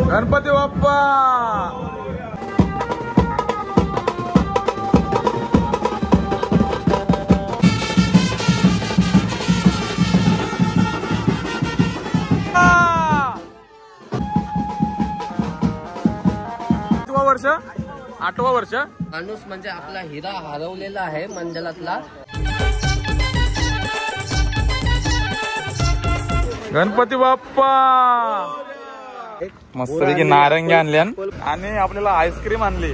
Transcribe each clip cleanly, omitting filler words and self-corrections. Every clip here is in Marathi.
गणपती बाप्पा वर्ष 8वं वर्ष माणूस म्हणजे आपला हिरा हरवलेला आहे मंडळातला। गणपती बाप्पा मस्तपैकी नारंगी आणल्या आणि आपल्याला आईस्क्रीम आणली।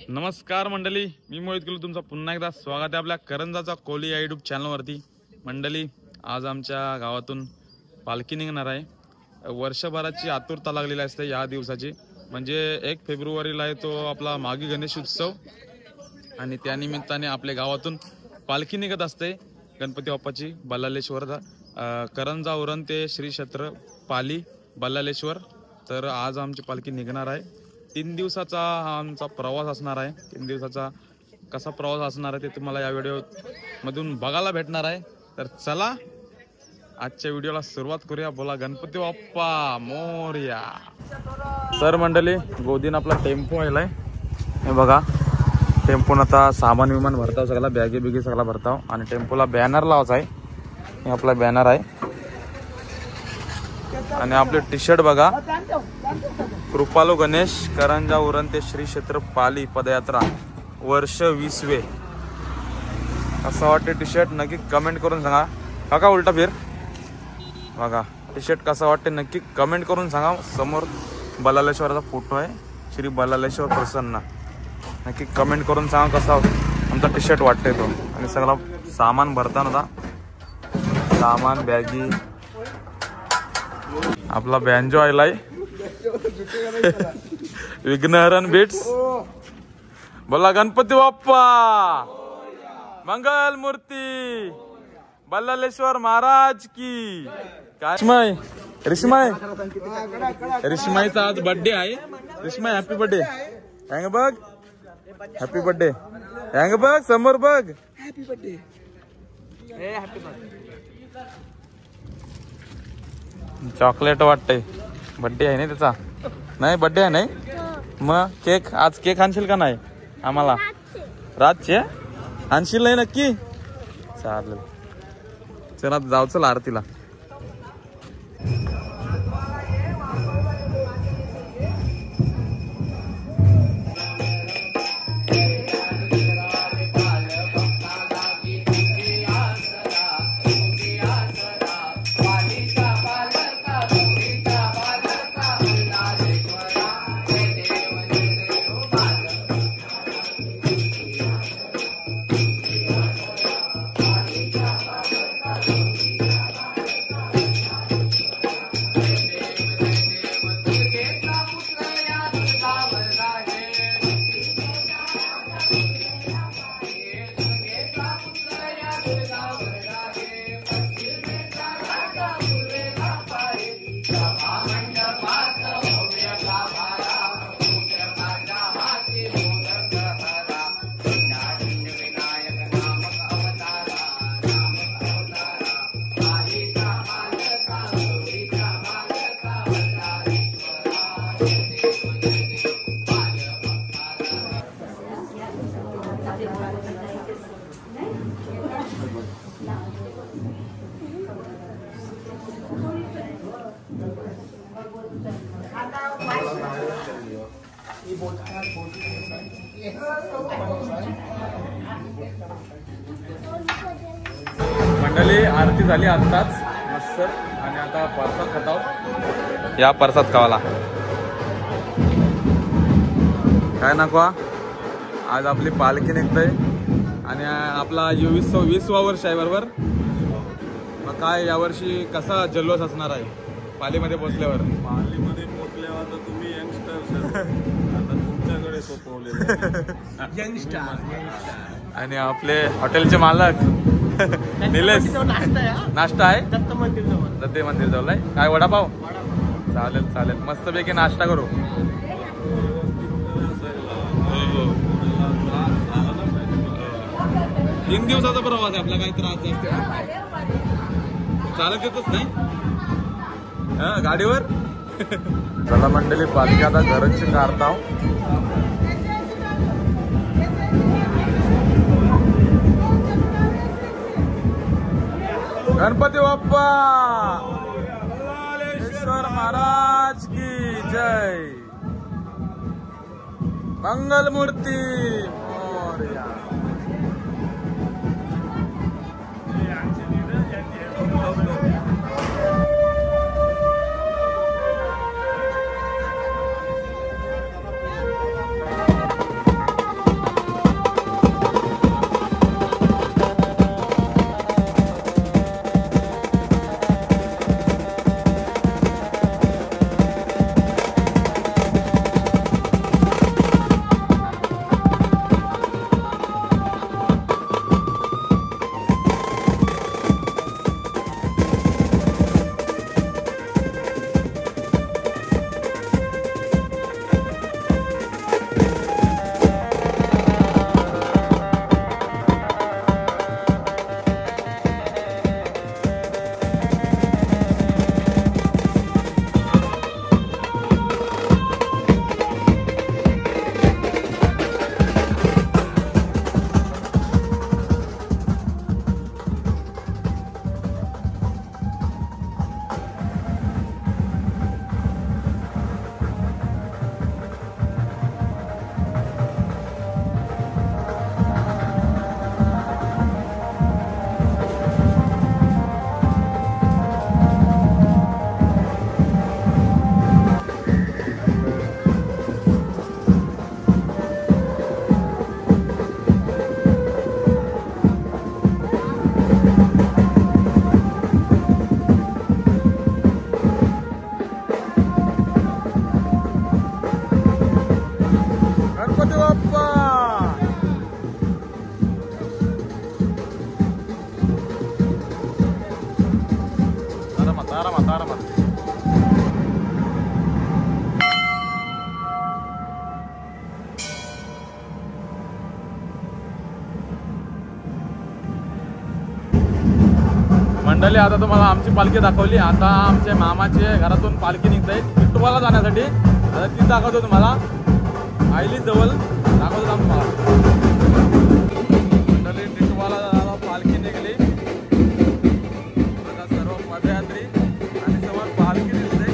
नमस्कार मंडळी, मी मोहित केलो तुमचं पुन्हा एकदा स्वागत आहे आपल्या करंजाचा कोली या यूट्यूब चॅनलवरती। मंडळी, आज आमच्या गावातून पालखी निघणार आहे। वर्षभराची आतुरता लागलेली असते या दिवसाची, म्हणजे 1 फेब्रुवारीला आहे तो आपला मागी गणेश उत्सव आणि त्यानिमित्ताने आपल्या गावातून पालखी निघत असते गणपती बाप्पाची बल्लाळेश्वर करंजा उरण ते श्री क्षेत्र पाली बल्लाळेश्वर। तर आज आमची पालखी निघणार आहे। 3 दिवसाचा हा आमचा प्रवास असणार आहे। 3 दिवसाचा कसा प्रवास असणार आहे ते तुम्हाला या व्हिडिओ मधून बघायला भेटणार आहे। तर चला आजच्या व्हिडिओला सुरुवात करूया। बोला गणपती बाप्पा मोरया। तर मंडळी, गोदीन आपला टेम्पो आलाय, हे बघा। टेम्पोन आता सामान विमान भरताव, सगळा बॅगे बिगे सगळा भरताव आणि टेम्पोला बॅनर लावायचा आहे। हे आपला बॅनर आहे आणि आपले टी शर्ट बघा, कृपालो गणेश करंजा उरण ते श्री क्षेत्र पाली पदयात्रा वर्ष 20वे। असं वाटते टी शर्ट नक्की कमेंट करून सांगा। काका उलटा फिर बघा, टी शर्ट कसा वाटते नक्की कमेंट करून सांगा। समोर बल्लाळेश्वराचा फोटो आहे, श्री बल्लाळेश्वर प्रसन्न। नक्की कमेंट करून सांगा कसा आमचा टी शर्ट वाटते तो। आणि सगळा सामान भरताना सामान बॅगी, आपला बँजो आलाय विघ्नहरण बिट्स। बोला गणपती बाप्पा मंगल मूर्ती बल्लाळेश्वर महाराज की। काश्मय रिश्माई, रिश्माईचा आज बर्थडे आहे। रिश्माई हॅपी बर्थडे। हँग बघ, हॅपी बर्थडे। हँग बघ, समोर बघ, happy birthday. Happy birthday. Chocolate वाटतंय, बर्थडे आहे ना त्याचा? नाही बर्थडे आहे नाही मग केक, आज केक आणशील का नाही आम्हाला? रातचे आणशील नाही नक्की? चालेल, चला जाऊ, चल आरतीला। मंडळी, आरती झाली आत्ताच मस्त आणि आता प्रसाद खाताव। या प्रसाद खावाला काय नको, आज आपली पालखी निघतंय आणि आपला 20वा वर्ष आहे बरोबर। मग काय यावर्षी कसा जल्लोष असणार आहे पालीमध्ये पोहोचल्यावर? पालीमध्ये पोहोचल्यावर तर तुम्ही यंगस्टर्स आता तुमच्याकडे आणि आपले हॉटेलचे मालक निलेश. नाश्ता आहे दत्त मंदिर जवळ आहे. काय वडापाव? चालेल चालेल, मस्तपैकी नाश्ता करू. 3 दिवसाचा प्रवास आहे आपला. काही त्रास जास्त चालत येतच नाही गाडीवर. चला मंडळी, पालखी आता घरची काढताव. गणपती बाप्पा ईश्वर महाराज की जय. मंगल मूर्ती मोरया. मंडळी, आता तुम्हाला आमची पालखी दाखवली. आता आमच्या मामाचे घरातून पालखी निघत आहे टिटवाला जाण्यासाठी. आता ती दाखवतो तुम्हाला. आयली जवळ दाखवतो तुम्हाला. मंडळी, टिटवाला पालखी निघाली. आता सर्व पदयात्री आणि समोर पालखी दिसते.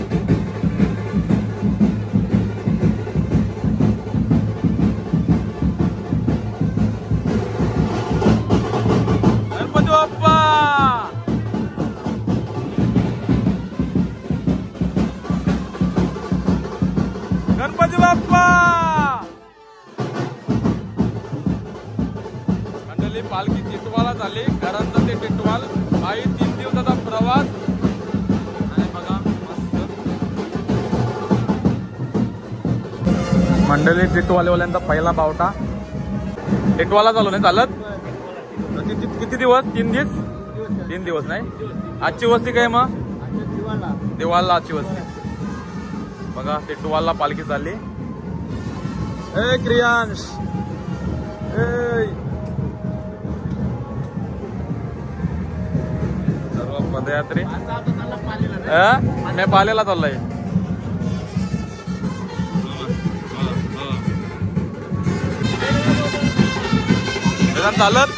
गणपती बाप्पा गणपती बाप्पा. मंडळी, पालखी टिटवाला झाली. घरांचा ते टिटवाल काही 3 दिवसाचा प्रवास. आणि बघा मस्त मंडळी, टिटवालेवाल्यांचा पहिला बावटा. टिटवाला चालू नाही चालत. किती दिवस? 3 दिवस. 3 दिवस नाही. आजची वस्ती काय मग? दिवाळला आजची वस्ती. बघा टिटवालला पालखी चालली. ए क्रियांश, सर्व पदयात्री. मी पालेला चाललोय. चालत.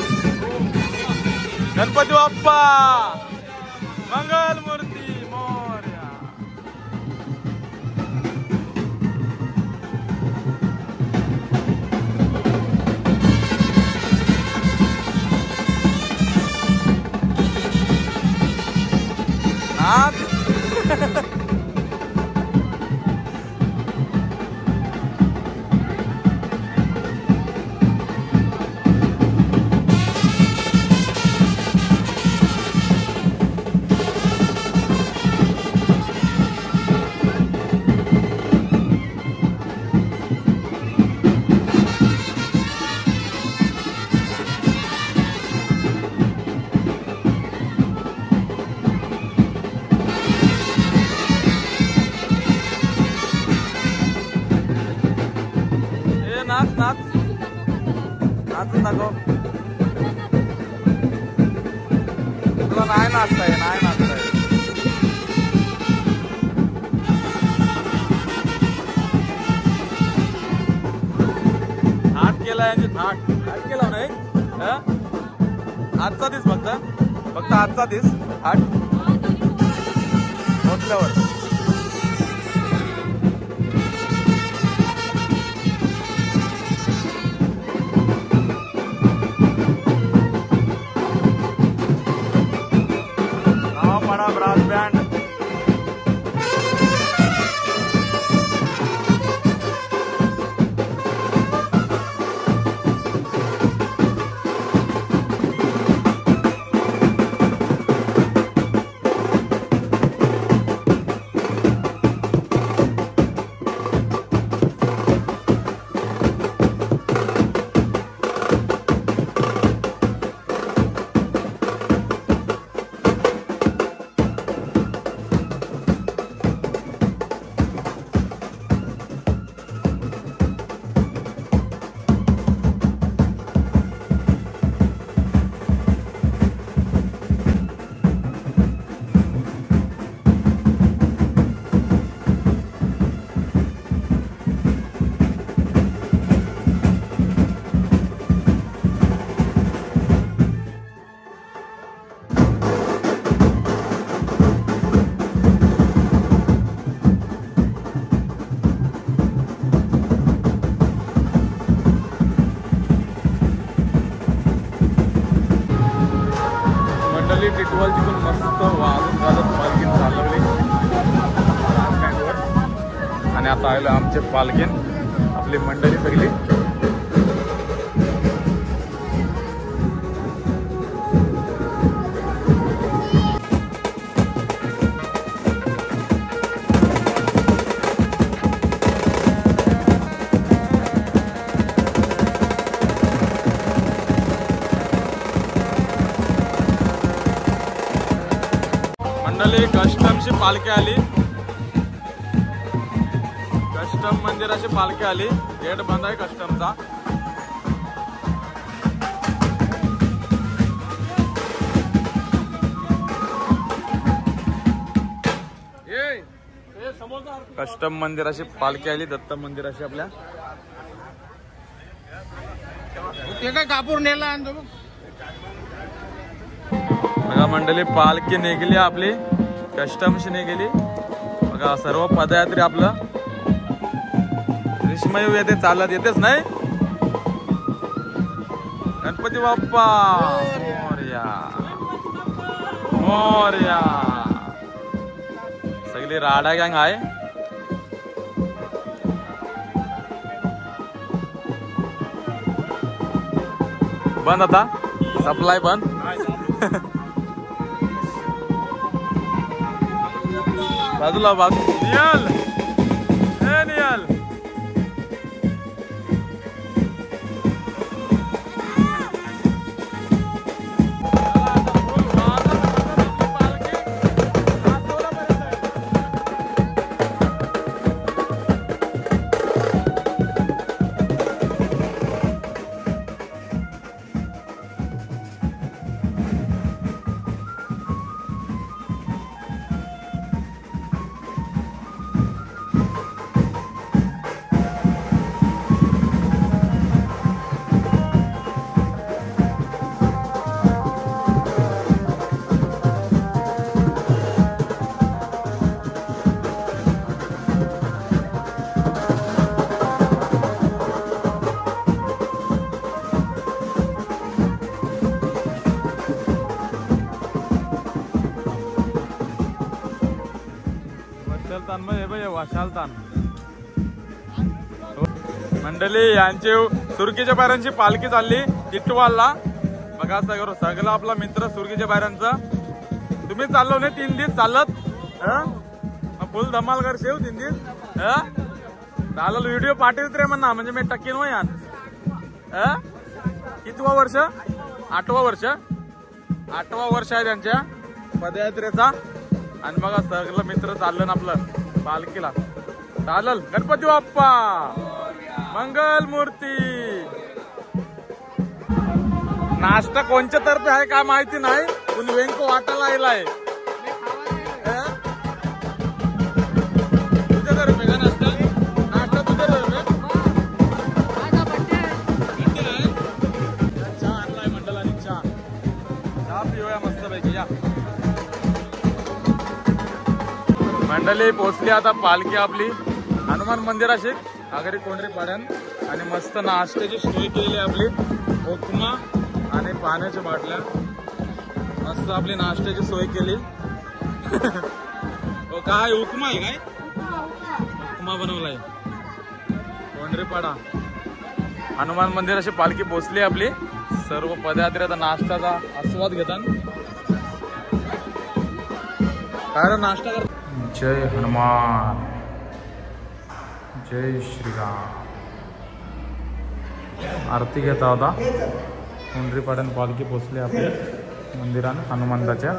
गणपती बाप्पा मंगल मूर्ती मोरया. नाच नाच नाचून दाखव. तुला नाही नाचताय नाही नाचताय. थाट केला यांची थाट थाट केला नाही. आजचा दिस फक्त आजचा दिस थाट पोचल्यावर. बड़ा ब्रास बँड. टिटवालची पण मस्त वाजून गाजत पालखीन चालवली आणि आता आलं आमचे पालखीन आपली मंडळी सगळी. मंडळी कस्टमची पालखी आली. कस्टम मंदिराची पालखी आली. गेट बंद आहे कस्टमचा. कस्टम मंदिराची पालखी आली. दत्त मंदिराची आपल्या कापूर नेला. बघा मंडळी पालखी निघली आपली. कस्टमशी निघली. बघा सर्व पदयात्री आपलं रेशमयू येते चालत येतेच नाही. गणपती बाप्पा मोरया मोरया. सगळी राडा गँग आहे. बंद आता सप्लाय बंद. बाजूला बाजू नियाल ए नियाल. वाशालतान मंडळी यांची सुरकीच्या बाहेरांची पालखी चालली टिटवालला. बघा सगळं आपला मित्र सुरकीच्या बाहेरांचा. तुम्ही चाललो नाही 3 दिवस चालत फुल धमाल कर शेव 3 दिवस चालल. व्हिडिओ पाठवत रे म्हणा म्हणजे मी टक्केन हो यान. कितवा वर्ष? 8वा वर्ष. 8वा वर्ष आहे त्यांच्या पदयात्रेचा. आणि बघा सगळं मित्र चाललं ना आपलं पालखीला. चालल. गणपती बाप्पा. मंगल मूर्ती. नाश्ता कोणच्या तर्फे आहे काय माहिती नाही, पण वेंको वाटायला आलाय. तुझ्या तर्फे का नाश्ता? नाश्ता तुझ्या तर्फे? चहा आणलाय मंडळाने. चहा पिऊया मस्त पैकी. या मंडळी पोचली आता पालखी आपली हनुमान मंदिराशी आगरी कोंढरी पाड्यान. आणि मस्त नाश्त्याची सोय केली आपली. उपमा आणि पाण्याच्या बाटल्या. मस्त आपली नाश्त्याची सोय केली. काय उपमा आहे काय? उपमा बनवलाय. कोंढरीपाडा हनुमान मंदिराची पालखी पोचली आपली. सर्व पदयात्री आता नाश्त्याचा आस्वाद घेतात. काय नाश्ता कर. जय हनुमान, जय श्रीराम. आरती घेता होता. कोंढरीपाड्यान पालखी पोचली आपली मंदिरान हनुमंताच्या.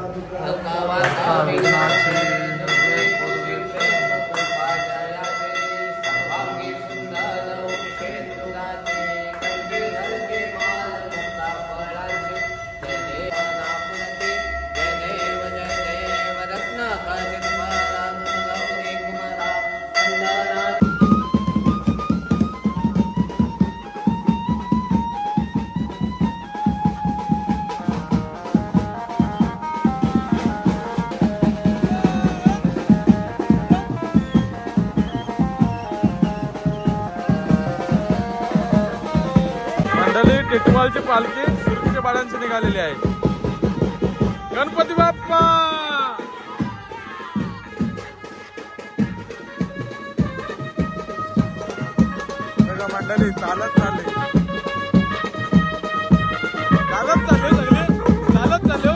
टिटवाळची पालखी सुरतीच्या पाड्यांची निघालेली आहे. गणपती बाप्पा. मंडळी चालत चालले सगळे चालत चालले.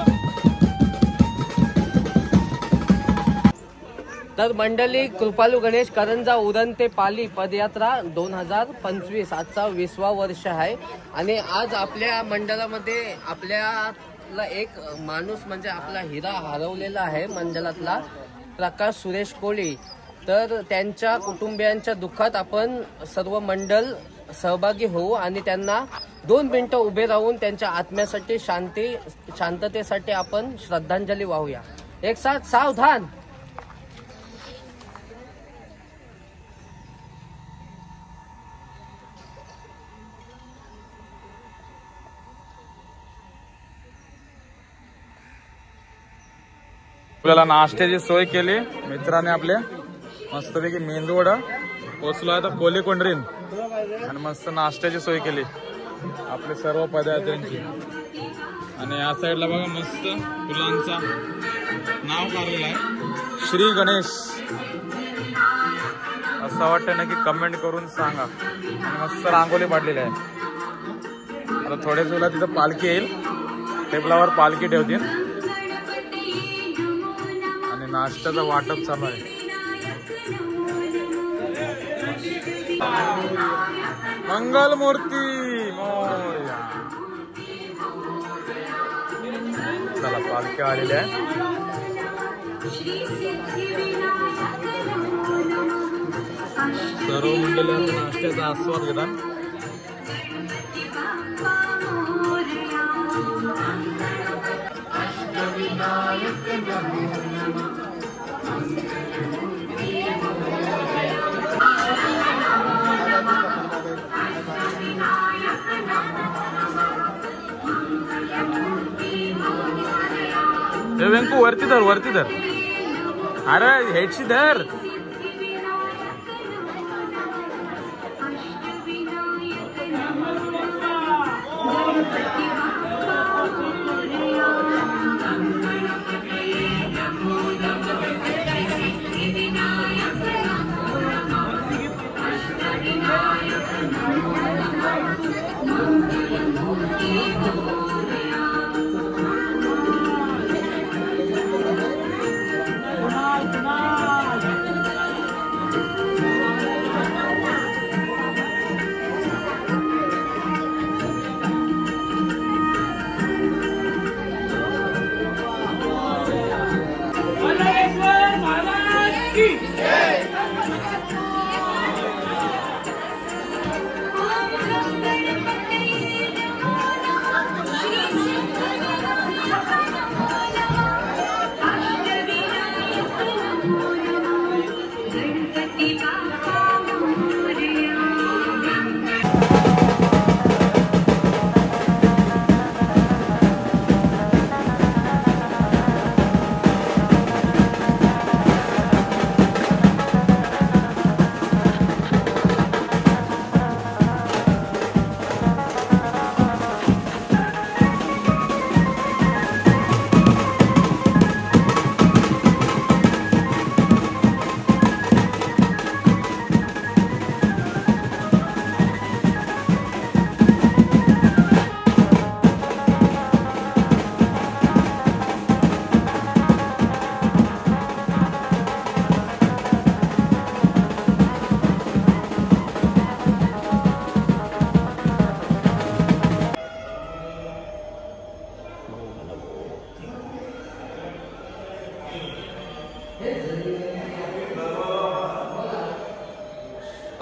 तर मंडळी कृपालू गणेश करंजा उरण ते पाली पदयात्रा 2025 आजचा 20वा वर्ष आहे. आणि आज आपल्या मंडळामध्ये आपल्याला एक माणूस म्हणजे आपला हिरा हरवलेला आहे मंडळातला प्रकाश सुरेश कोळी. तर त्यांच्या कुटुंबियांच्या दुःखात आपण सर्व मंडळ सहभागी होऊ आणि त्यांना 2 मिनिटं उभे राहून त्यांच्या आत्म्यासाठी शांततेसाठी आपण श्रद्धांजली वाहूया. एक साथ सावधान. आपल्याला नाश्त्याची सोय केली मित्राने आपल्या. मस्तपैकी मेंदू वडा पोचलो आता कोली कोंढरीन. आणि मस्त नाश्त्याची सोय केली आपले सर्व पदार्थांची. आणि या साईडला बघा मस्त फुलांचा नाव काढलेलं आहे श्री गणेश. असं वाटतं ना की कमेंट करून सांगा. आणि मस्त रांगोली पाडलेली आहे. आता थोड्याच वेळा तिथं पालखी येईल. टेबलावर पालखी ठेवतील. नाश्त्याचं वाटप चालू आहे. मंगल मूर्ती मोरया. चला पालखी आलेली आहे. सर्व मंडळी नाश्त्याचा आस्वाद घेतात. वेंकू वरती धर. अरे हेडशी धर.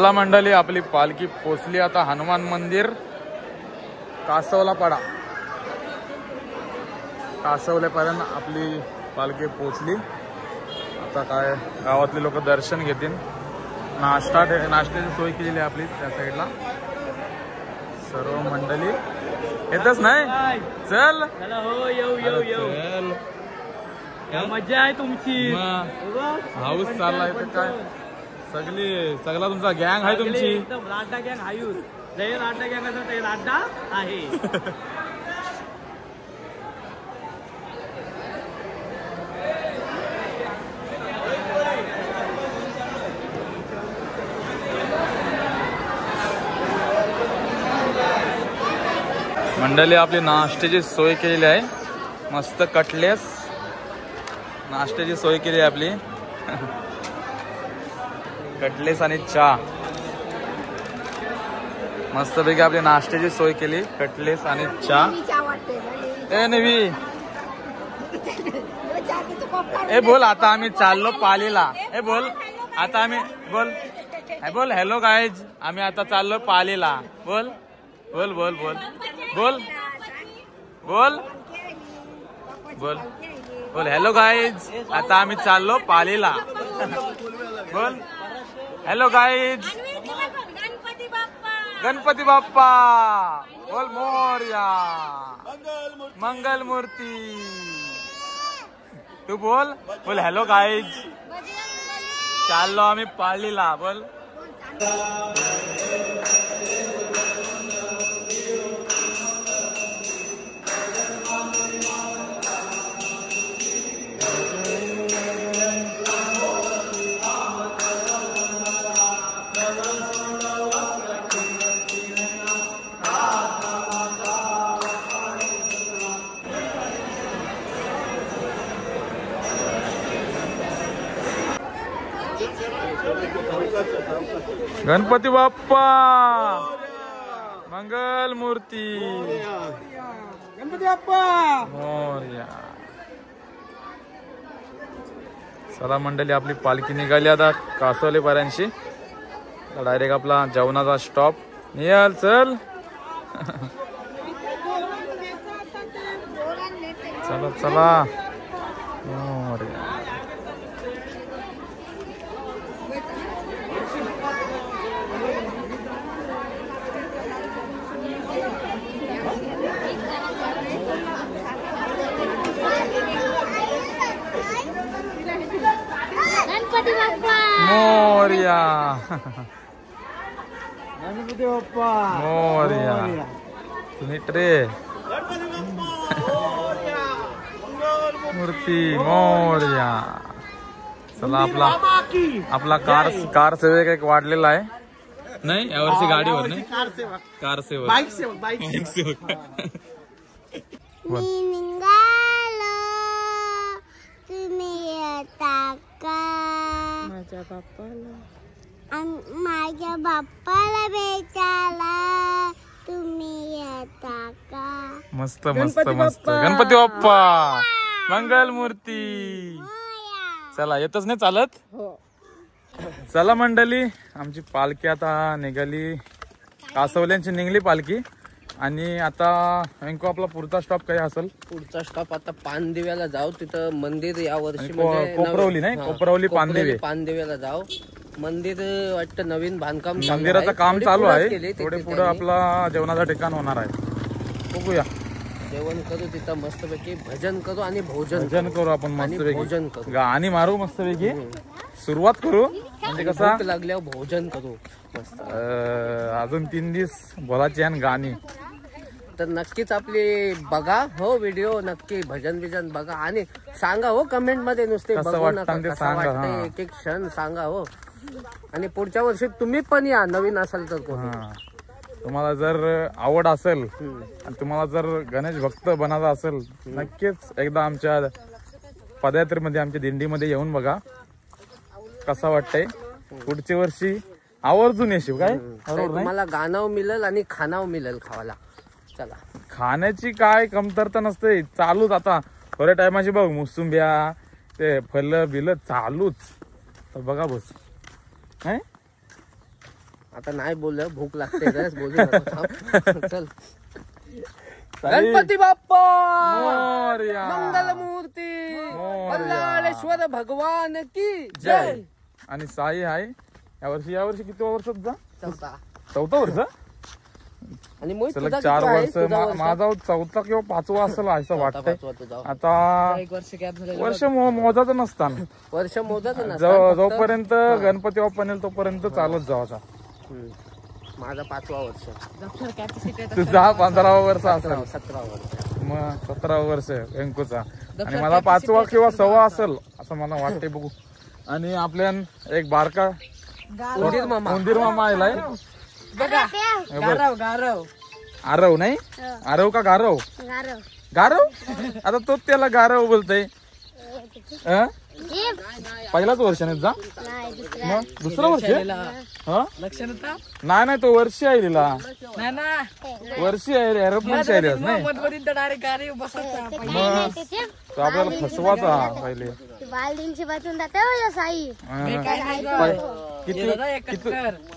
चला मंडळी, आपली पालखी पोचली आता हनुमान मंदिर कासवला पाडा. कासवल्यापर्यंत आपली पालखी पोचली. आता काय गावातले लोक दर्शन घेतील. नाश्त्याची सोय केलेली आहे आपली त्या साईडला. सर्व मंडळी येतच नाही. चल मजा आहे तुमची. हाऊस चाललाय तर काय सगळा तुमचा गँग आहे तुमची. लाडा गँग हायूस जय लाडा गँग असं ते लाडा आहे. मंडळी आपली नाश्त्याची सोय केलेली आहे. मस्त कटलेस नाश्त्याची सोय केली आहे आपली. कटलेस आणि चहा. मस्तपैकी आपली नाश्त्याची सोय केली. कटलेस आणि चहा. ए नवी ए बोल, आता आम्ही चाललो पालीला. ए बोल आता आम्ही बोल हॅलो गाईज, आम्ही आता चाललो पालीला. बोल बोल बोल बोल बोल बोल बोल बोल हॅलो गाईज, आता आम्ही चाललो पालीला. बोल हॅलो गाईज. गणपती बाप्पा बोल मोरया. मंगल मूर्ती. तू बोल बोल हॅलो गाईज, चाललो आम्ही पालीला. बोल गणपती बाप्पा मंगल मूर्ती. गणपती बाप्पा मोरया. चला मंडळी, आपली पालखी निघाली आता कासवलेपर्यंतशी. डायरेक्ट आपला जेवणाचा स्टॉप. निहाल चल. चला चला. मोरया. गणपती बाप्पा मोरया. गणपती बाप्पा मोरया. नीट रे. मूर्ती मोरया. चला आपला कार सेवक एक वाढलेला आहे. नाही यावर्षी गाडीवर नाही, कार सेवक बाईक सेवक. मी निघालो तुम्ही येता का? माझ्या बाप्पाला भेटायला तुम्ही येता का? मस्त मस्त मस्त. गणपती बाप्पा मंगल मूर्ती. चला येतच नाही चालत. चला मंडळी, आमची पालखी आता निघाली. कासवल्यांची निघली पालखी. आणि आता वेंको आपला पुढचा स्टॉप काय असेल? पुढचा स्टॉप आता पानदेव्याला जाऊ. तिथं मंदिर या वर्षी कोपरवली नाही, कोपरवली पानदेव्याला जाऊ. मंदिर वाटतं नवीन बांधकाम. मंदिराचं काम चालू आहे. थोडे पुढे आपला जेवणाचं ठिकाण होणार आहे. बघूया. जेवण करू तिथं मस्तपैकी. भजन करू आणि भोजन करू आपण मस्तपैकी. भोजन करू. गाणी मारू मस्तपैकी. सुरुवात करू म्हणजे कसा लागल्यावर भोजन करू. अजून 3 दिवस बोलायची आणि गाणी. तर नक्कीच आपली बघा हो व्हिडिओ. नक्की भजन बिजन बघा आणि सांगा हो कमेंट मध्ये. नुसते बघू नका, कसं वाटतंय एक एक क्षण सांगा हो. आणि पुढच्या वर्षी तुम्ही पण या, नवीन असाल तर कोणी. तुम्हाला जर आवड असेल आणि तुम्हाला जर गणेश भक्त बनायचा असेल, नक्कीच एकदा आमच्या पदयात्रेमध्ये आमच्या दिंडीमध्ये येऊन बघा कसा वाटतंय. पुढच्या वर्षी आवर्जून येशील. काय तुम्हाला गाणं मिळेल आणि खानाव मिळेल खावाला. चला, खाण्याची काय कमतरता नसते. चालूच आता थोड्या टायमाची बघ मोसुंब्या ते फल बिल चालूच. तर बघा बस आता नाही बोललं, भूक लागते गरज बोलू नको, थांब. चल. गणपती बाप्पा मोरया. मंगलमूर्ती मोरया. कल्याणेश्वर भगवान की जय. आणि साई आहे यावर्षी किती वर्षात जा? चौथा. चौथा वर्ष. आणि मोहित सलग तुझा 4 कितवा आहे? वर्ष. तुझा वर्ष? माझा चौथा किंवा 5वा असेल असं वाटतंय. पाचवा तुझा. आता एक वर्ष गॅप झालेलं. वर्ष मोजाचं नसताना वर्ष मोजाचं नसतं. जोपर्यंत गणपती बाप्पा नेल तोपर्यंत चालत जावाचा. माझा 5वा वर्ष. तुझा 15वा वर्ष असेल. 17वा वर्ष. मग 17वा वर्ष व्यंकूचा. आणि मला 5वा किंवा 6वा असेल असं मला वाटते. बघू. आणि आपल्या एक बारका उंदीर मामा. उंदीर मामा आलाय. बघा गारव गारव. आरव नाही, आरव का गारव? गारव. आता तो त्याला गारव बोलतय. पहिलाच वर्ष नाही जा. मग दुसरं वर्ष. लक्ष नव्हता. नाही तो वर्षी आहे लिला. नाही ना वर्षी आहे एरोप्लेन शायरीच नाही. मधमध्ये डायरेक्ट गाडी बसायचा. मग तो आपल्याला फसवाचा पहिले. बालदींची वाचून जाते साई.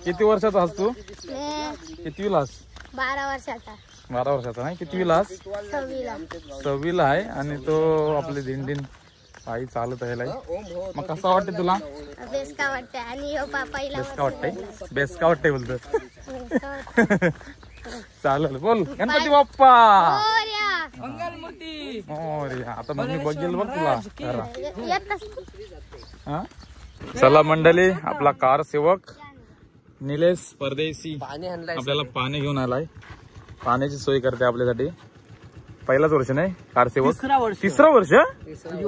किती वर्षाचा असतो? किती लास? 12 वर्षाचा. 12 वर्षाचा नाही. किती लास? 6वीला आहे. आणि तो आपले दिंडीन आई चालत आहे. मग कसं वाटते तुला? बेस का वाटते. आणि पापाईला बेस का वाटतंय? बेस का वाटतंय बोलतो. चालेल बोल. गणपती बाप्पा मंगलमूर्ती. मोरया. आता मग मी बघेल बघ तुला जरा. येतच. हा? चला मंडळी, आपला कार सेवक निलेश परदेशी पाणी आणलाय. आपल्याला पाणी घेऊन आलाय. पाण्याची सोय करते आपल्यासाठी. पहिलाच वर्ष नाही कार सेवक? तिसरं वर्ष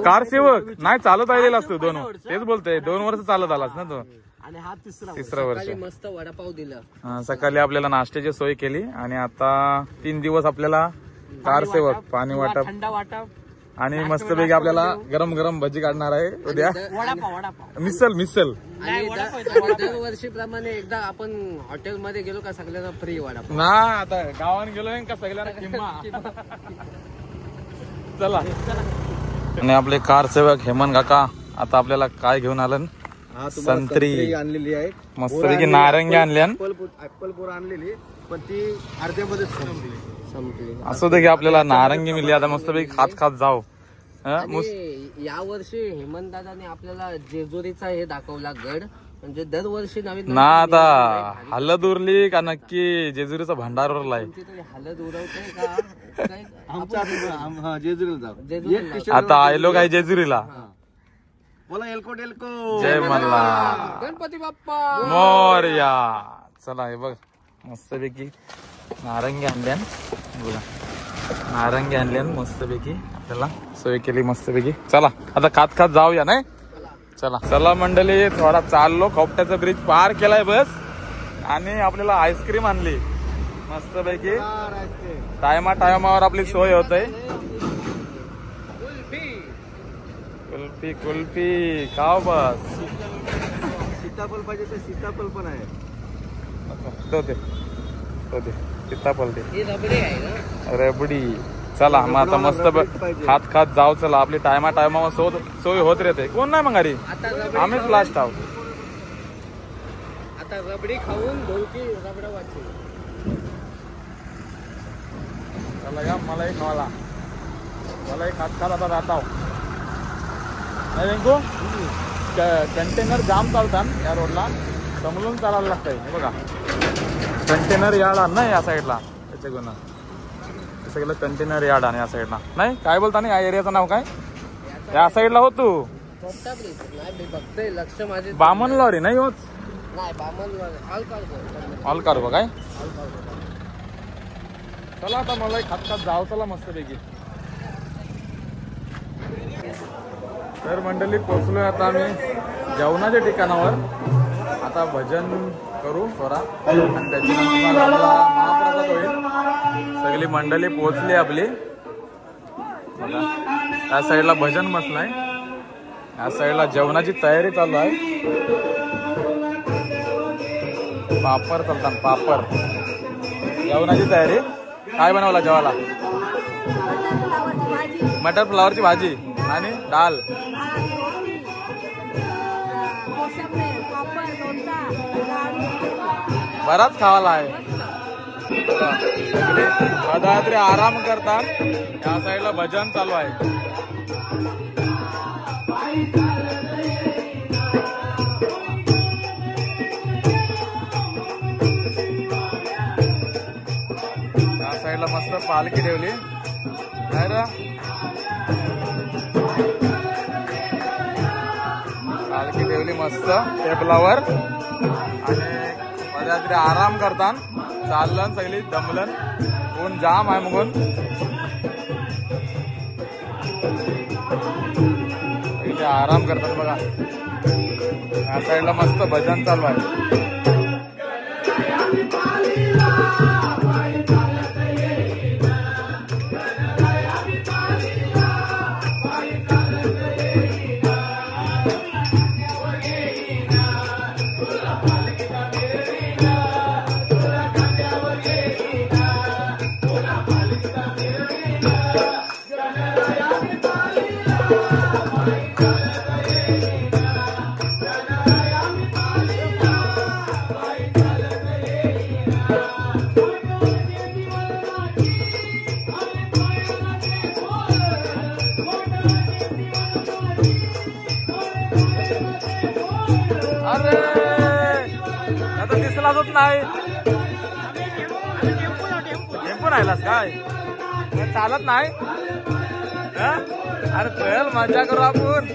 कार सेवक नाही. चालत आलेला असतो 2 वर्ष. तेच बोलतोय 2 वर्ष चालत आलास ना तो. आणि हा तिसरं वर्ष. मस्त वडापाव दिलं. सकाळी आपल्याला नाश्त्याची सोय केली. आणि आता 3 दिवस आपल्याला कार सेवक पाणी वाटप थंडा वाटप आणि मस्तपैकी आपल्याला गरम गरम भजी काढणार आहे उद्या. वडापाव मिसल. आणि दरवर्षीप्रमाणे एकदा आपण हॉटेलमध्ये गेलो का सगळ्यांना फ्री वडापाव. ना आता गावात गेलोय का सगळ्यांना किंमत. चला. आणि आपले कार सेवक हेमंत काका आता आपल्याला काय घेऊन आलं? संत्री आणलेली आहे. मस्तपैकी नारंगी आणल्या. ऍपल बोर आणलेली पण ती अर्ध्यामध्ये संपली. असं दे की आपल्याला नारंगी मिळली. आता मस्तपैकी खात जाऊ. या वर्षी हेमंत दादाने आपल्याला जेजुरीचा हे दाखवला गड. म्हणजे दरवर्षी नवीन ना आता हलद उरली का नक्की जेजुरीचा भंडार उरलाय. हलद उरवतोय का? जेजुरीला जाऊ. आता आयलो काय जेजुरीला. बोला एल्को. जय मल्हार. गणपती बाप्पा मोरया. चला हे बघ मस्तपैकी नारंगी आणल्यान. बोला नारंगी आणल्यान मस्तपैकी आपल्याला सोय केली मस्तपैकी. चला आता खात जाऊया नाही. चला मंडळी, थोडा चाललो. खोपट्याचा ब्रिज पार केलाय बस. आणि आपल्याला आईस्क्रीम आणली मस्तपैकी. टायमावर आपली सोय होते. कुल्फी खाव बस. सीताफळ पाहिजे तर सीताफळ पण आहे. तो दे सीताफळ दे. ही रबडी आहे ना. रबडी. चला मग आता मस्त खात जाऊ. चला आपली टायमावर सोय होत राहते. कोण नाही मग अरे आम्हीच लास्ट आहोत. आता रबडी खाऊन ढोलकी रबडा वाजची. चला या मलाही खावाला. मलाही खात आता राहता नाही वेंकू. कंटेनर जाम चालतात या रोडला. समजून चालायला लागतंय. बघा कंटेनर यार्ड आण ना या साईडला. त्याच्या गुन्हा सगळं कंटेनर यार्ड आणि या साईडला नाही. काय बोलता नाही या एरियाचं नाव काय? या साईडला हो तू. नाही बघतोय लक्ष माझे. बामण लॉरी नाही होत. नाही बामण ऑल कार्गो काय. चला आता मला खात जाऊ. चला मस्तपैकी. तर मंडळी पोचलोय आता आम्ही जेवणाच्या ठिकाणावर. आता भजन करू थोडा आणि त्याच्यानंतर आपला महाप्रसाद होईल. सगळी मंडळी पोहोचली आपली. या साईडला भजन बसलाय. या साईडला जेवणाची तयारी चालू आहे. पापड चालतात पापड. जेवणाची तयारी. काय बनवला जेवायला? मटर फ्लावरची भाजी आणि डाल. बराच खावाला आहे. पदयात्री आराम करतात. या साईडला भजन चालू आहे. या साईडला मस्त पालखी ठेवली काय रे. पालखी ठेवली मस्त टेबलावर आणि पदयात्री आराम करतात. चाललं सगळी दमलन. ऊन जाम आहे मगून. इथे आराम करतात बघा. या साईडला मस्त भजन चालू आहे. अरे आता दिसलाच होत नाही. टेम्पो राहिलास काय चालत नाही. अरे चल मजा करू आपण.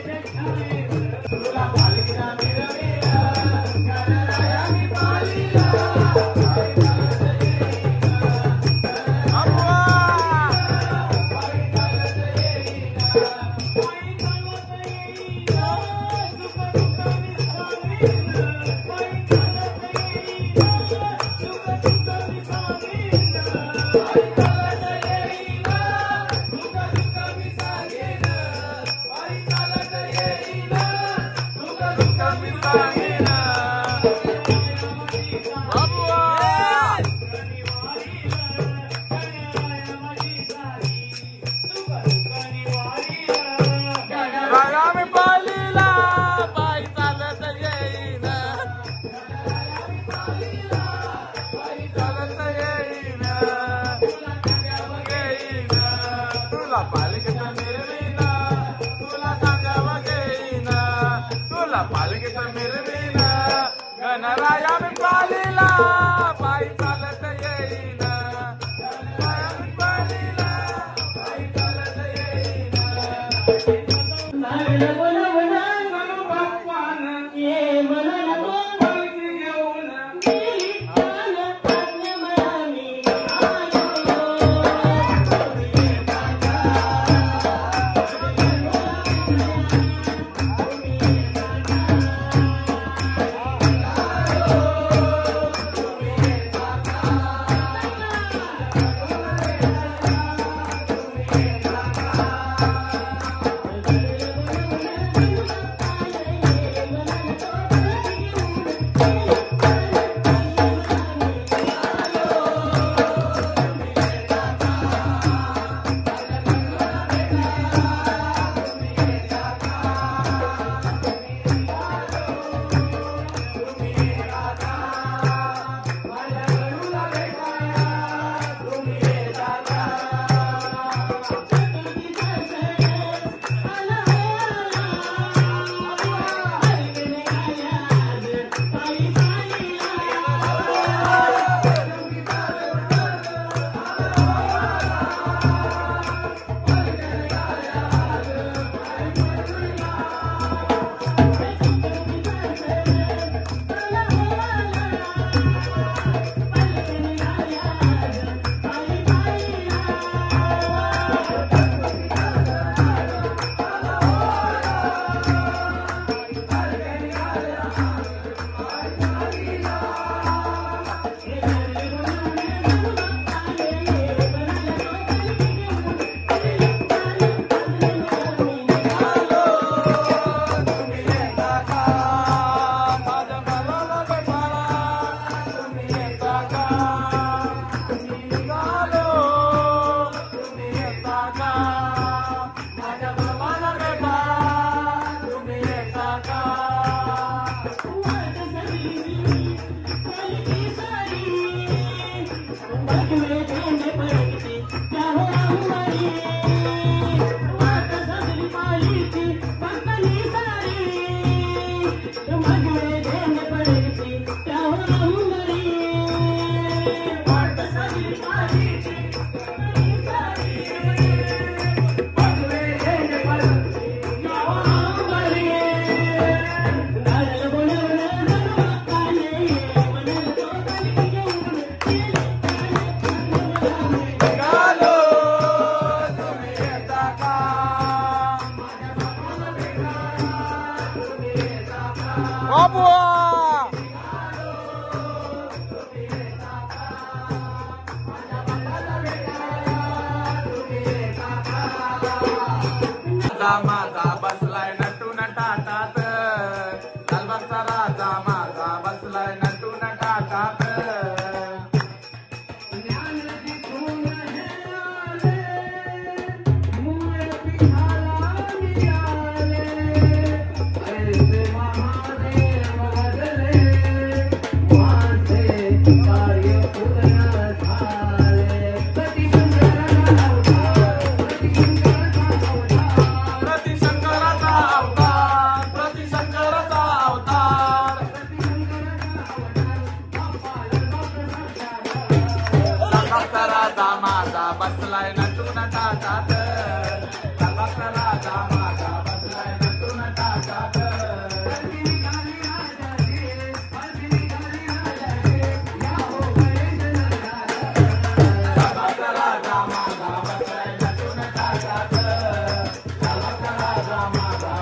माझा बसलाय नटून टाटात, लालबागचा राजा माझा बसलाय नटून टाटात. बसलाय नटून टाटात, लालबागचा राजा माझा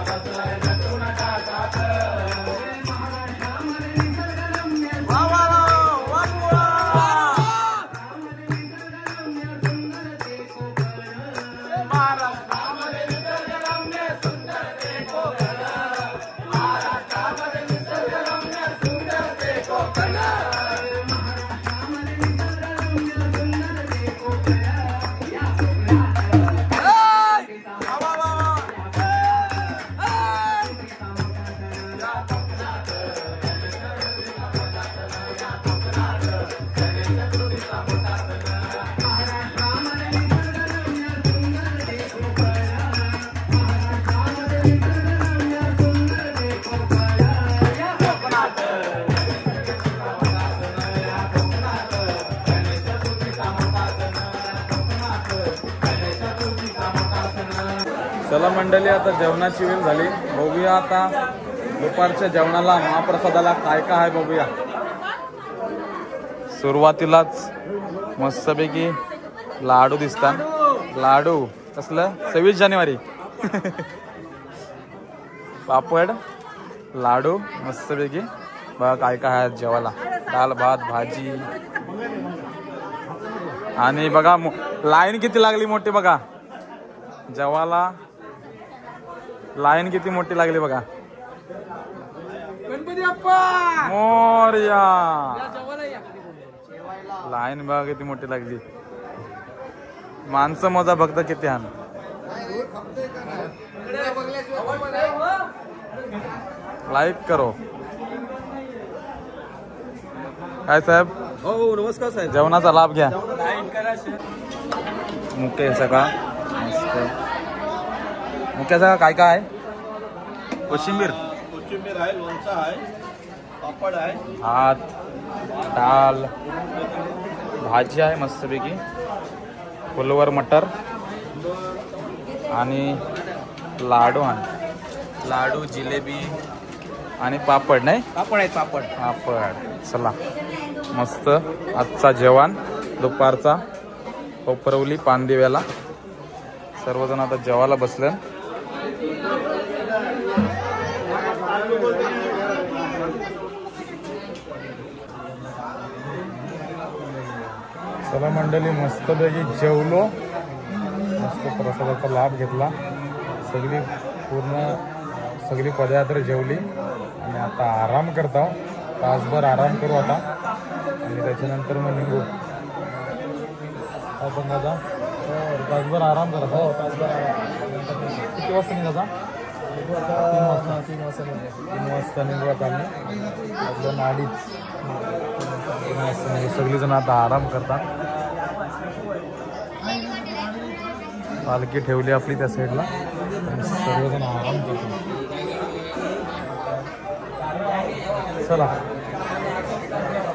बसलाय नटून टाटात. चला मंडळी, आता जेवणाची वेळ झाली. बघूया आता दुपारच्या जेवणाला महाप्रसादाला काय काय आहे बघूया. सुरुवातीलाच मस्तपैकी लाडू दिसतात. लाडू कसलं 26 जानेवारी पापड लाडू मस्तपैकी. बघा काय काय आहे जेवायला. दाल भात भाजी. आणि बघा लाईन किती लागली मोठी बघा. जेवायला लाईन किती मोठी लागली बघा. गणपती बाप्पा मोरया. लाईन बघा किती मोठी लागली. माणसं मोजा भक्त किती आण. लाईक करो. काय साहेब? हो नमस्कार साहेब. जेवणाचा लाभ घ्या. लाईक करा, मुके सगळा मस्त. मुख्याचा काय काय आहे? कोशिंबीर आहे, लोणचा आहे, पापड आहे, भात डाल भाजी आहे मस्तपैकी. फुलवर मटर आणि लाडू आहे. लाडू जिलेबी आणि पापड नाही. पापड आहेत पापड. पापड. चला मस्त आजचा जेवण दुपारचा कोपरवली पानदिव्याला. सर्वजण आता जेवायला बसले. चला मंडळी, मस्तपैकी जेवलो. मस्त प्रसादाचा लाभ घेतला. सगळी पदयात्रा जेवली आणि आता आराम करतो. तासभर आराम करू आता आणि त्याच्यानंतर मग निघू. आपण दादा तासभर आराम करत. हो तासभर आराम. किती वाजता निघायचा? 3 वाजता निघू आता आम्ही. आपलं 2:30 सगळीजण आता आराम करतात. पालखी ठेवली आपली त्या साईडला आणि सर्वजण आराम करतो. चला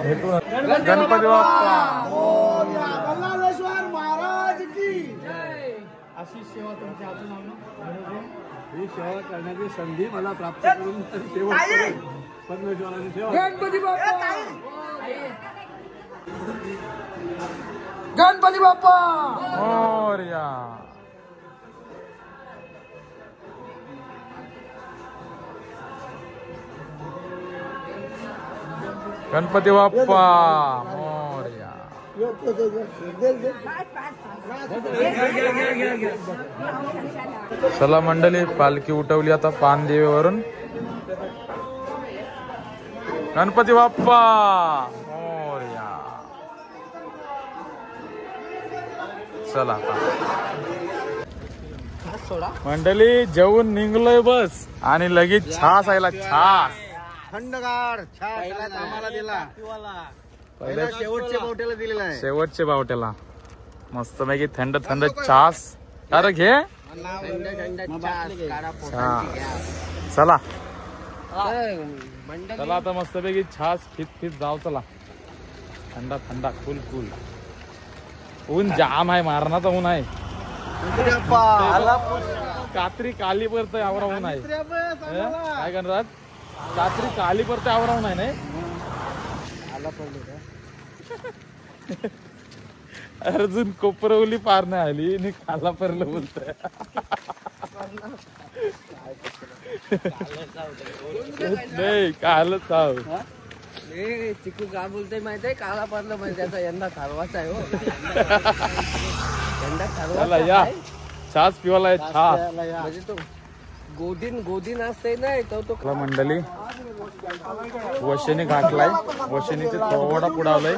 भेटू. गणपती बाप्पा महाराज की अशी सेवा तुमच्या हातून ही सेवा करण्याची संधी मला प्राप्त करून सेवा करेन. परमेश्वराची सेवा. गणपती बाप्पा गणपती बाप्पा मोरया. गणपती बाप्पा मोरया. चला मंडळी पालखी उठवली आता पानदेवीवरून. गणपती बाप्पा मोरया. चला मंडळी जेवून निघलोय बस आणि लगेच छास आयला. छास थंडगार छास आम्हाला दिला. पहिला शेवटच्या बावट्याला दिलेला आहे. शेवटचे बावट्याला मस्त पैकी थंड थंड छास. अरे घे. चला चला आता मस्त पैकी छास फित फित जाव. चला थंडा थंडा कुल कुल. ऊन जाम आहे. मारणाचा ऊन आहे. कात्री काली परत आवरा ऊन आहे. काय करणार कात्री काली परत आवरा ऊन आहे. नाही अर्जुन कोपरवली पार नाही आली आणि काला परलं बोलतोय. नाही कालच आहो. चिकू का बोलतोय माहितीये. काला पडलं म्हणजे त्याचा यंदा ठरवाच आहे. हो यंदा चला या छास पिवाला आहे. छास म्हणजे तो गोदीन असते नाही तो मंडळी वशिनी घातलाय. वशिनीचे थोडा पुढावलाय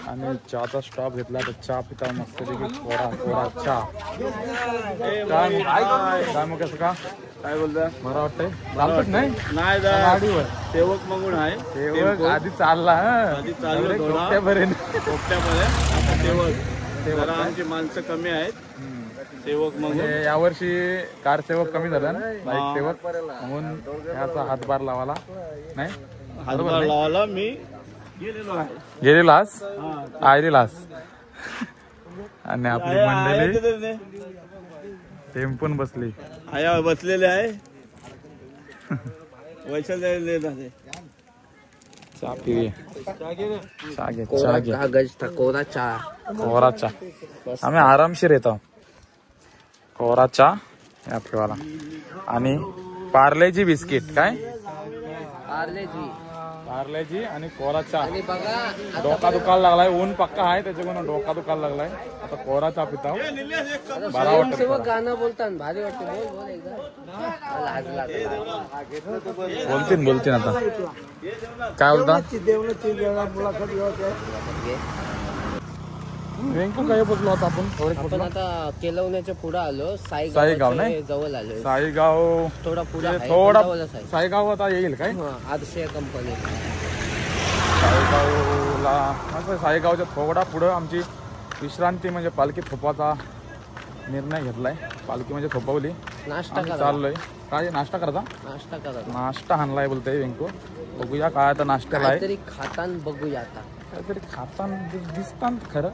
आणि चहाचा स्टॉप घेतला. तर चहा पिता मस्त कोरा चहा. काय मग कसं का काय बोलता बरं वाटतंय. चालतच नाही गाडीवर सेवक मागून आहे. सेवक आधी चालला. आधी चाललो थोडा सेवक आमची माणसं कमी आहेत. सेवक मग यावर्षी कार सेवक कमी झाला ना. बाईक सेवक म्हणून याचा हातभार लावाला नाही. हातभार लावायला मी गेलेलास आयलेलास. आणि आपली मंडळी टेम्पून बसली. आया बसलेले आहे. वैशाल चहा पिऊया. चहा घे. कागज कोरा चहा. कोरा चहा. आम्ही आरामशीर येतो. कोरा चहा या पिवाला आणि पार्लेजी बिस्किट. काय पार्लेजी आणि कोरा चहा. आणि बघा डोका दुखायला लागलाय. ऊन पक्का आहे त्याच्याकडून डोका दुखायला लागलाय. आता कोरा चहा पिता बरा वाटत. गाणं बोलतात भारी वाटतं. बोल बोल एकदा. लाज बोलतील आता. काय बोलता वेंकू काय बसलो होता आपण आता केलवण्याच्या पुढे आलो. साईगाव नाही जवळ आलो. साईगाव थोडा पुढे थोडा साईगाव आता येईल काय. आदर्श कंपनी साईगावला असं साईगावच्या थोडा पुढं आमची विश्रांती म्हणजे पालखी थोपाचा निर्णय घेतलाय. पालखी म्हणजे थोपवली. नाश्ता चाललोय. काय नाश्ता करायचा. नाश्ता आणलाय बोलतोय वेंकू. बघूया काय आता नाश्त्याला आहे. काहीतरी खातान बघूया. आता काहीतरी खाताना दिसतात खरं.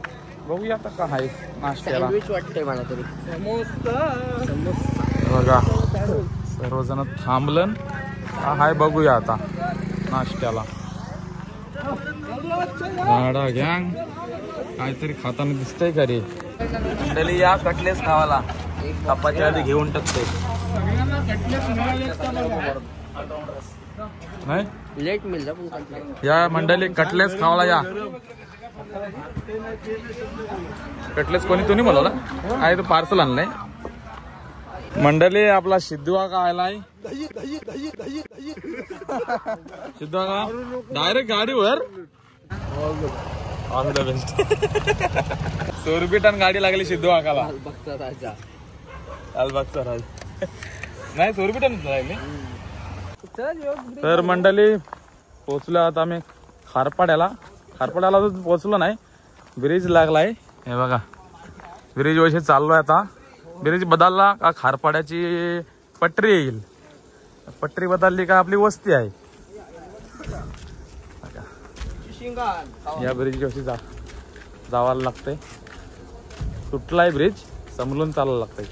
बघूया आता काय आहे नाश्त्याला. सँडविच वाटतंय मला तरी. बघा सर्वजण थांबलं. हाय बघूया आता नाश्त्याला. गाडा गँग काहीतरी खाताना दिसतंय का रे. मंडळी या कटलेस खावाला. कापाच्या आधी घेऊन टाकते. नाही लेट मिळलं या मंडळी कटलेस खावाला या. कटलेस कोणी तुम्ही बोलवला काय. तो पार्सल आणलंय. मंडळी आपला सिद्धू का आलाय. सिद्धू का डायरेक्ट गाडीवर. All the best. 100 रुपये टन गाडी लागली सिद्धू काकाला. राजा लालबागचा राजा नाही 100 रुपये टन लागली. तर मंडळी पोचलो आता आम्ही खारपाड्याला. खारपाड्याला पोचलो नाही. ब्रिज लागलाय हे बघा ब्रिज वशी चाललोय आता. ब्रिज बदलला का खारपाड्याची पटरी येईल. पटरी बदलली का आपली वस्ती आहे. या ब्रिज वशी जावायला लागतंय. तुटलाय ब्रिज, समजून चालायला लागतंय.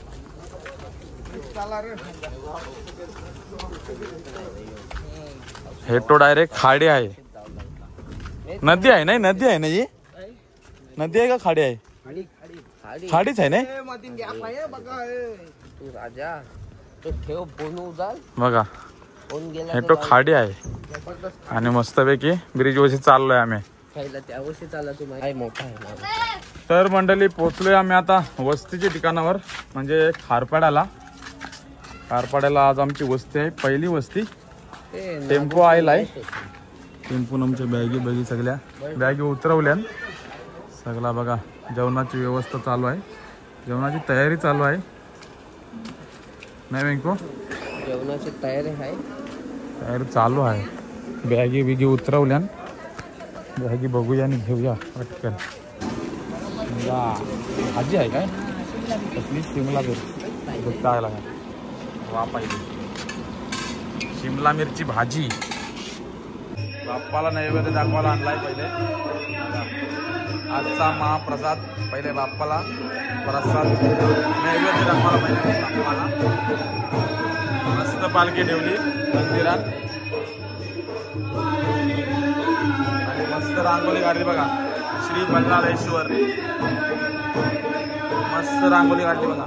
हे तो डायरेक्ट खाडी आहे. नदी आहे नाही, नदी आहे ना ही. नदी आहे का खाडी आहे? खाडीच आहे ना. तू राजा तो ठेव बनवू जाल बघा. कोण गेला हे तो खाडी आहे आणि मस्तपैकी ब्रिज वरती चाललोय आम्ही. खायला त्या वर्षी चालला तुम्ही काय मोठा आहे. तर मंडळी पोहोचलोय आम्ही आता वस्तीच्या ठिकाणावर, म्हणजे खारपाड्याला. खारपाड्याला आज आमची वस्ती आहे, पहिली वस्ती. टेम्पो आलाय. टेम्पून आमच्या बॅगी सगळ्या बॅगी उतरवल्या. सगळा बघा जेवणाची व्यवस्था चालू आहे, जेवणाची तयारी चालू आहे. नाही वेंको, जेवणाची तयारी आहे. तयारी चालू आहे. बॅगी उतरवल्या. बॅगी बघूया आणि घेऊया पटकन. भाजी आहे काय? कसली? शिमला मिरची काय लागा वा पाहिजे. शिमला मिरची भाजी. बाप्पाला नैवेद्य दाखवायला आणलाय पहिले. आजचा महाप्रसाद पहिले बाप्पाला प्रसाद नैवेद्य दाखवायला पाहिजे. बाप्पाला मस्त पालखी ठेवली मंदिरात आणि मस्त रांगोली काढली बघा. श्री बल्लाळेश्वर मस्त रांगोली काढली बघा.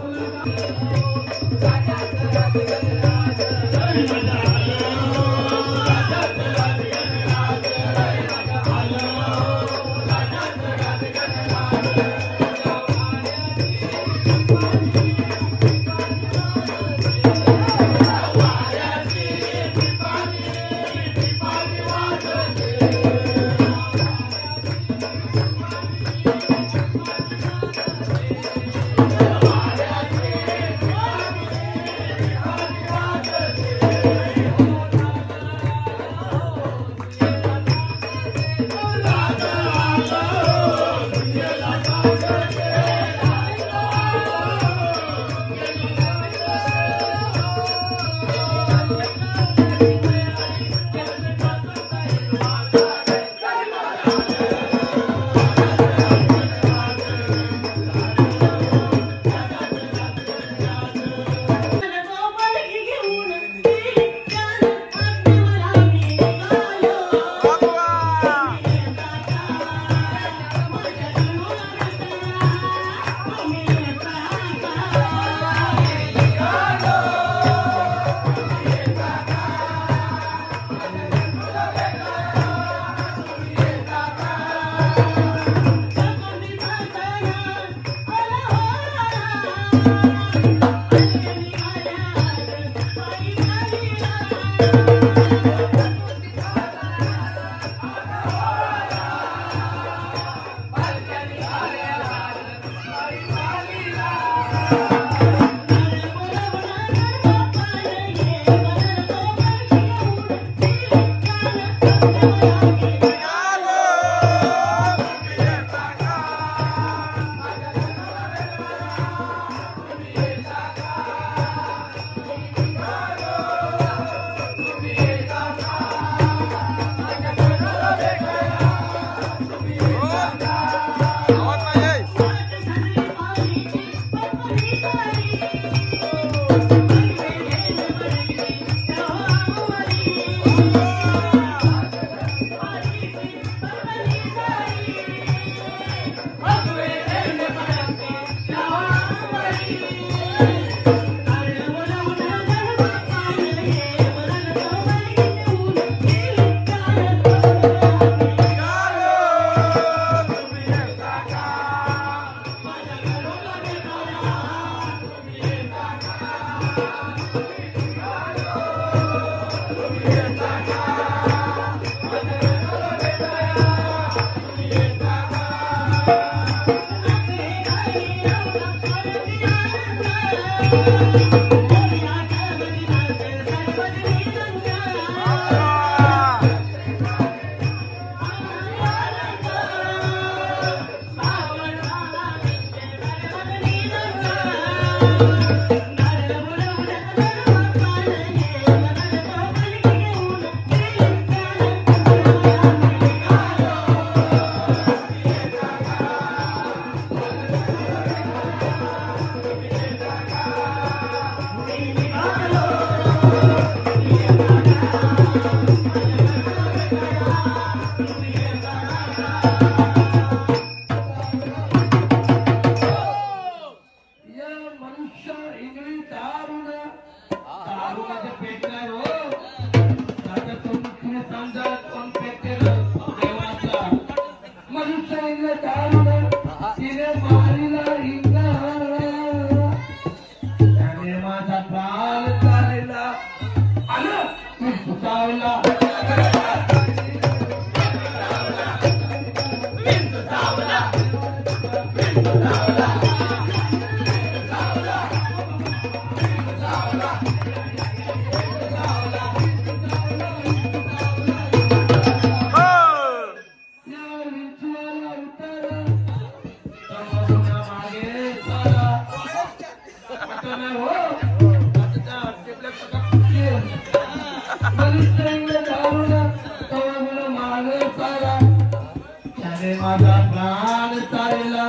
माझा प्राण चालला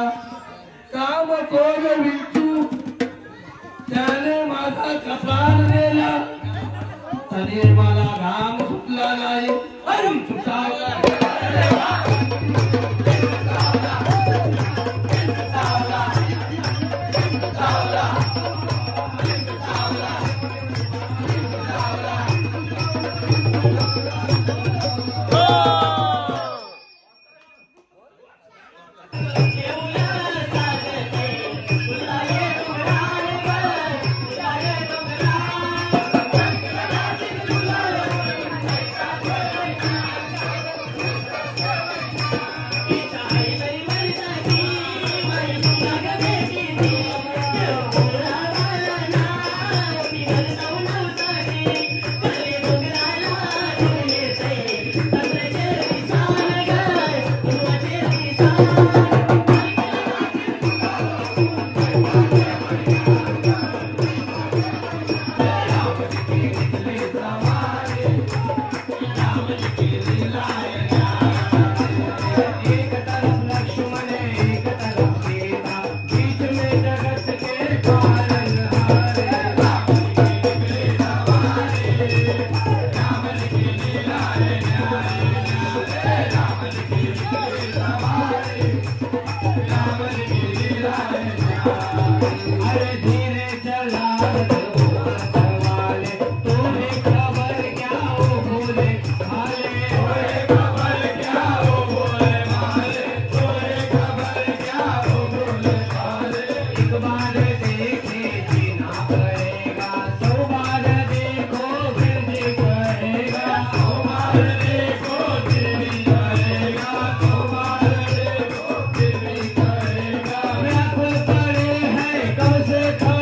काम कोण विंचू त्याने माझा कपाळ नेला तरी मला घाम सुटला नाही कब से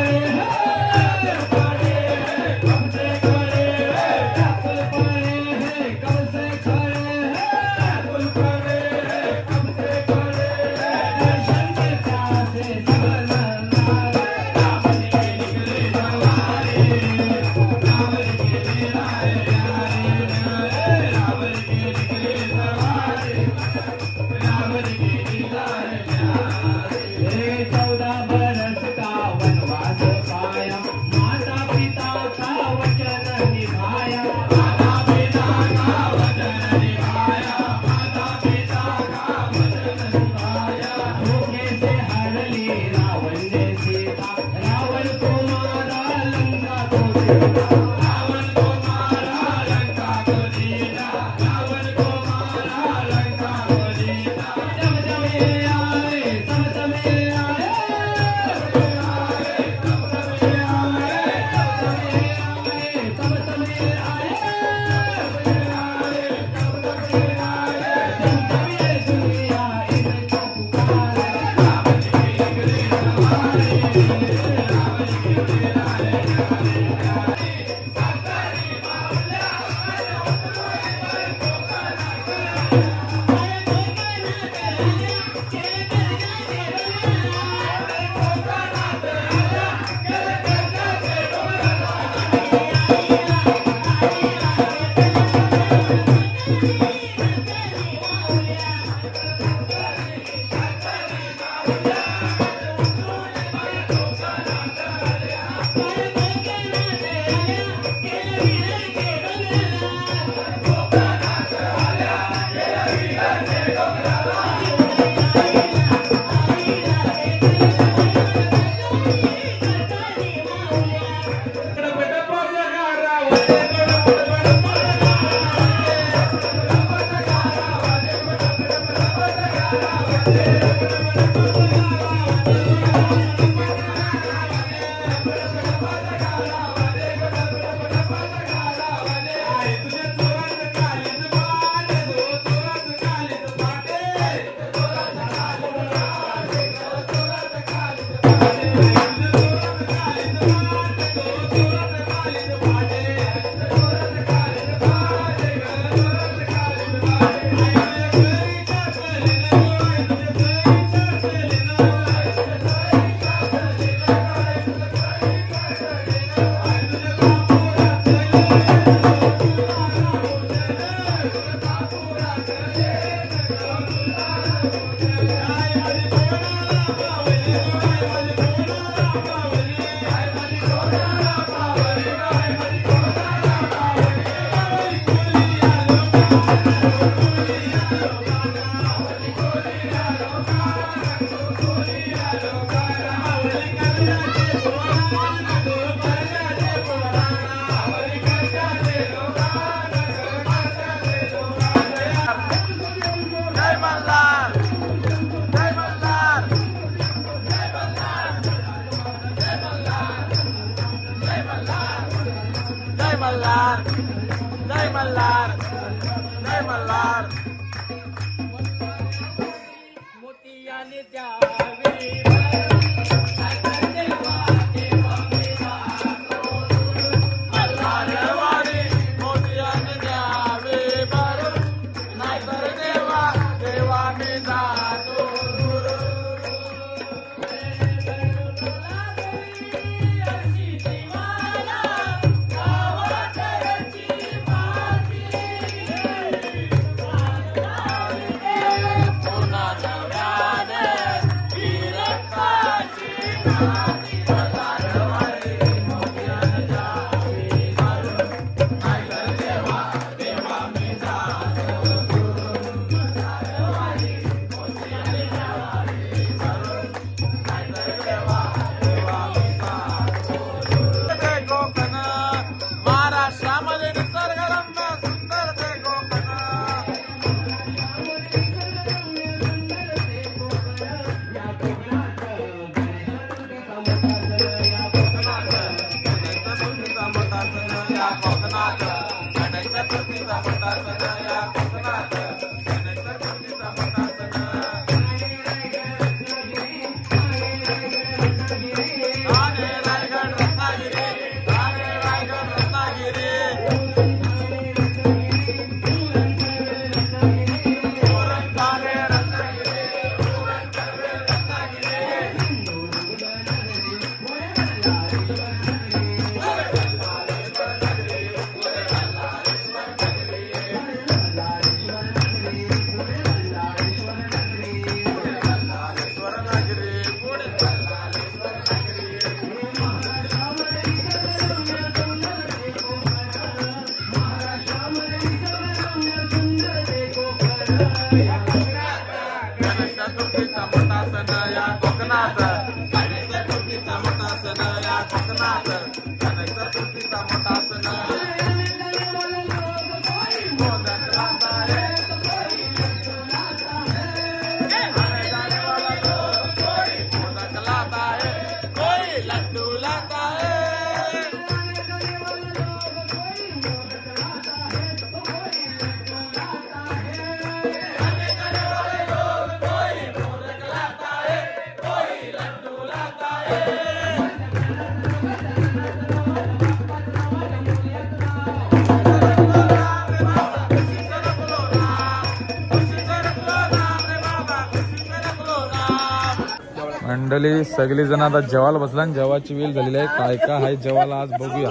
मंडळी सगळी जण आता जेवायला बसला आणि जेवायची वेळ झालेली आहे. काय काय आहे जेवायला आज बघूया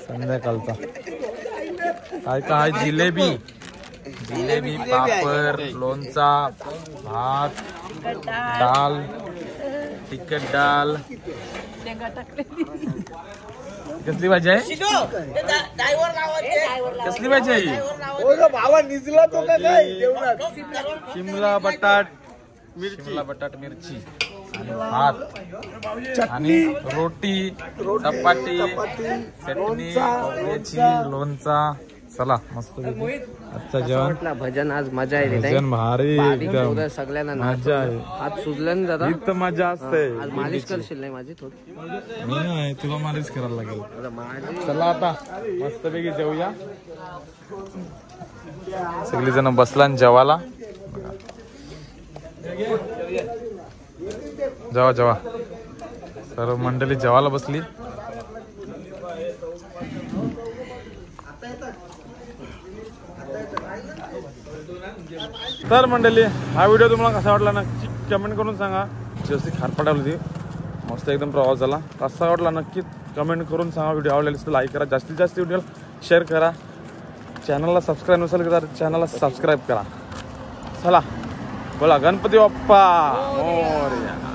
संध्याकाळचा. काय काय आहे जिलेबी, जिलेबी, पापड, लोणचा, भात, डाल, तिखट डाल. कसली भाजी आहे? कसली भाजी आहे? शिमला बटाट, शिमला बटाट मिरची आणि भात आणि रोटी, चपाती, चटणी, खोबऱ्याची, लोणचा. चला मस्त आजचा जेवण. भजन आज मजा आहे. भजन भारी एकदम सगळ्यांना मजा आहे. हात सुजलं जरा. इथं मजा असते. आज मालिश करशील नाही माझी थोडी? मी नाही, तुला मालिश करायला लागेल. चला आता मस्तपैकी जेवूया. सगळी जण बसला जेवायला. जेवा जेवा. सर्व मंडळी जेवायला बसली. तर मंडळी हा व्हिडिओ तुम्हाला कसा वाटला नक्की कमेंट करून सांगा. जशी खारपाट होती मस्त एकदम प्रवास झाला. कसा वाटला नक्की कमेंट करून सांगा. व्हिडिओ आवडला तर लाईक करा, जास्तीत जास्त व्हिडिओ शेअर करा. चॅनलला सबस्क्राईब नसेल तर चॅनलला सबस्क्राईब करा. चला बोला गणपती बाप्पा मोरया.